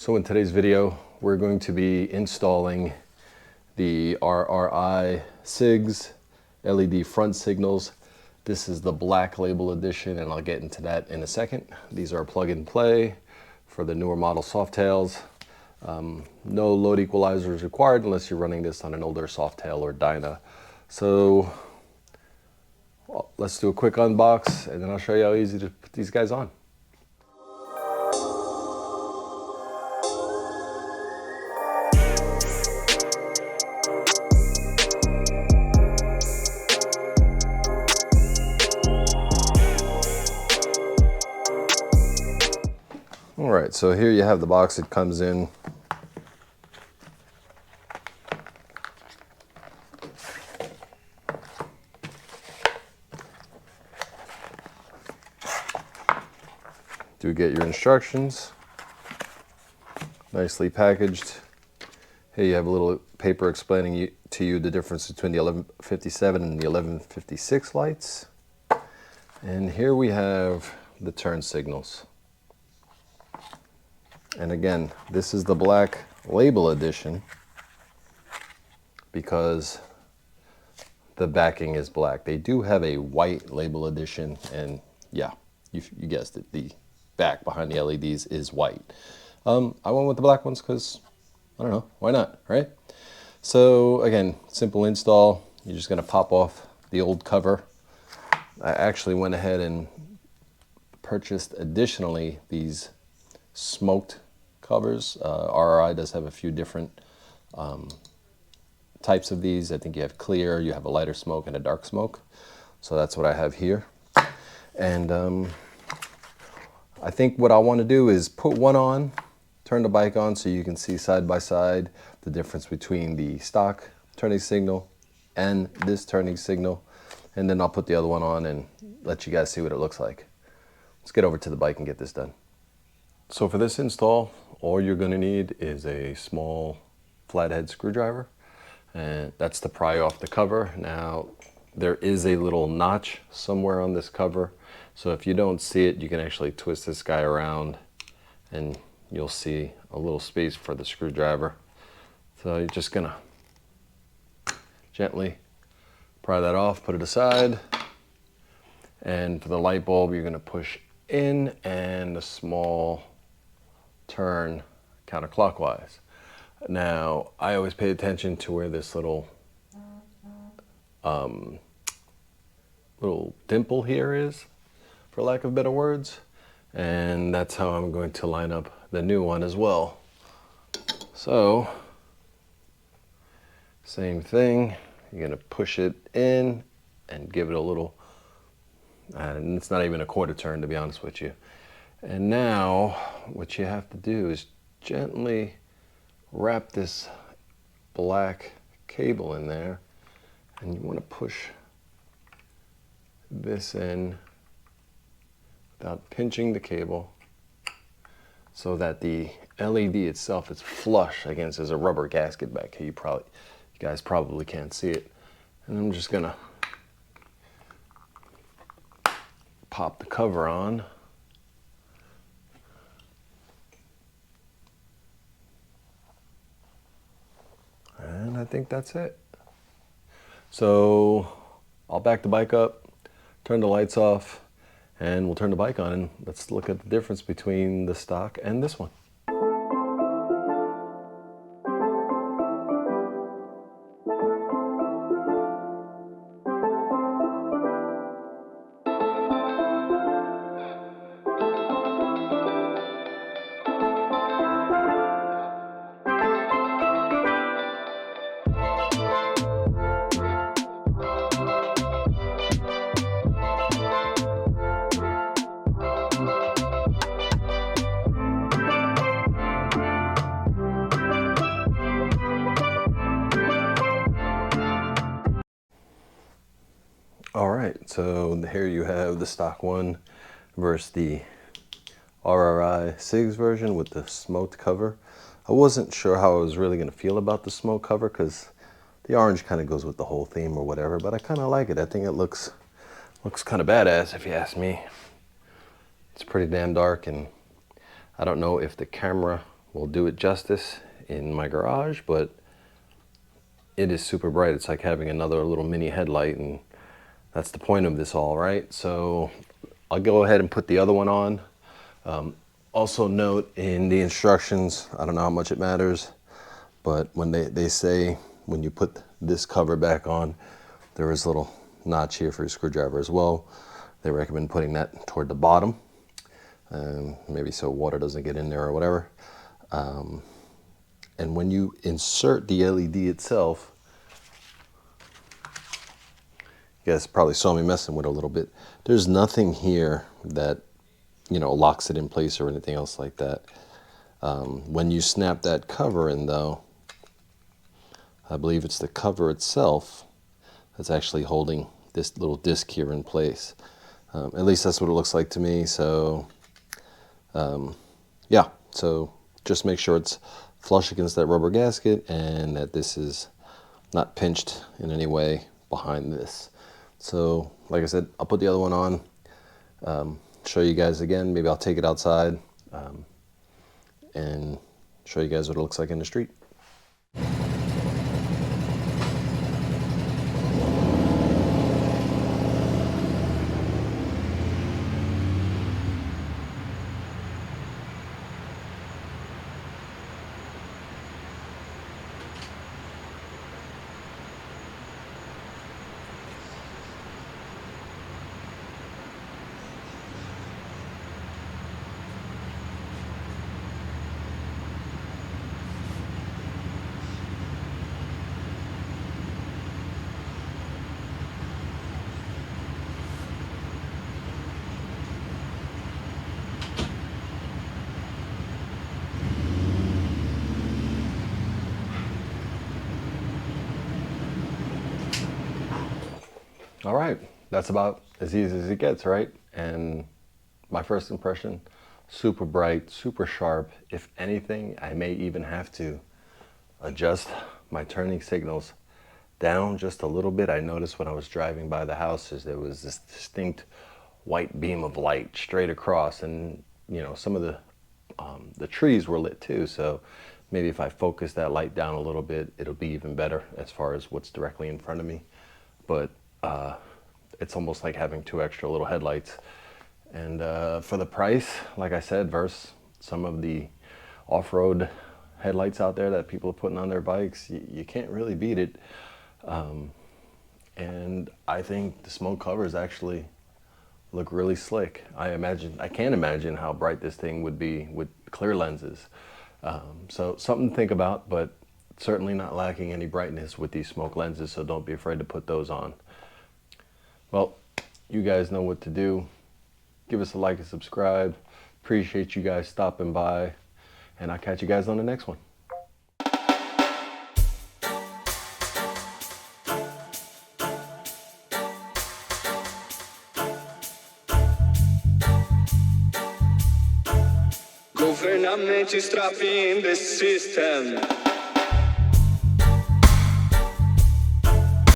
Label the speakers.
Speaker 1: So in today's video, we're going to be installing the RRI SIGs LED front signals. This is the black label edition, and I'll get into that in a second. These are plug and play for the newer model Softails. No load equalizer is required unless you're running this on an older Softail or Dyna. So let's do a quick unbox, and then I'll show you how easy to put these guys on. All right, so here you have the box it comes in. Do get your instructions, nicely packaged. Here you have a little paper explaining to you the difference between the 1157 and the 1156 lights. And here we have the turn signals. And again, this is the black label edition because the backing is black. They do have a white label edition, and yeah, you guessed it, the back behind the LEDs is white. I went with the black ones because, I don't know, why not, right? So again, simple install. You're just gonna pop off the old cover. I actually went ahead and purchased additionally these smoked covers. RRI does have a few different types of these. I think you have clear, you have a lighter smoke and a dark smoke. So that's what I have here. And I think what I want to do is put one on, turn the bike on so you can see side by side the difference between the stock turning signal and this turning signal. And then I'll put the other one on and let you guys see what it looks like. Let's get over to the bike and get this done. So for this install, all you're going to need is a small flathead screwdriver, and that's to pry off the cover. Now, there is a little notch somewhere on this cover, so if you don't see it, you can actually twist this guy around and you'll see a little space for the screwdriver. So you're just going to gently pry that off, put it aside, and for the light bulb, you're going to push in and a small turn counterclockwise. Now, I always pay attention to where this little dimple here is, for lack of better words, and that's how I'm going to line up the new one as well. So, same thing, you're going to push it in and give it a little, and it's not even a quarter turn to be honest with you. And now what you have to do is gently wrap this black cable in there, and you want to push this in without pinching the cable so that the LED itself is flush against. There's a rubber gasket back here. You guys probably can't see it. And I'm just gonna pop the cover on. And I think that's it. So I'll back the bike up, turn the lights off, and we'll turn the bike on, and let's look at the difference between the stock and this one. All right, so here you have the stock one versus the RRI SIGs version with the smoked cover. I wasn't sure how I was really going to feel about the smoke cover because the orange kind of goes with the whole theme or whatever, but I kind of like it. I think it looks kind of badass if you ask me. It's pretty damn dark, and I don't know if the camera will do it justice in my garage, but it is super bright. It's like having another little mini headlight, and that's the point of this all, right? So I'll go ahead and put the other one on. Also note in the instructions, I don't know how much it matters, but when they say when you put this cover back on, there is a little notch here for your screwdriver as well. They recommend putting that toward the bottom, maybe so water doesn't get in there or whatever. And when you insert the LED itself, you guys probably saw me messing with it a little bit. There's nothing here that, you know, locks it in place or anything else like that. When you snap that cover in though, I believe it's the cover itself that's actually holding this little disc here in place. At least that's what it looks like to me. So yeah, so just make sure it's flush against that rubber gasket and that this is not pinched in any way behind this. So like I said, I'll put the other one on, show you guys again. Maybe I'll take it outside and show you guys what it looks like in the street. All right, that's about as easy as it gets, right? And my first impression, super bright, super sharp. If anything, I may even have to adjust my turning signals down just a little bit. I noticed when I was driving by the houses, there was this distinct white beam of light straight across, and you know, some of the trees were lit too. So maybe if I focus that light down a little bit, it'll be even better as far as what's directly in front of me. But it's almost like having two extra little headlights. And for the price, like I said, versus some of the off-road headlights out there that people are putting on their bikes, you can't really beat it. And I think the smoke covers actually look really slick. I can't imagine how bright this thing would be with clear lenses. So something to think about, but certainly not lacking any brightness with these smoke lenses, so don't be afraid to put those on. Well, you guys know what to do. Give us a like and subscribe. Appreciate you guys stopping by, and I'll catch you guys on the next one.
Speaker 2: Government is trapping the system.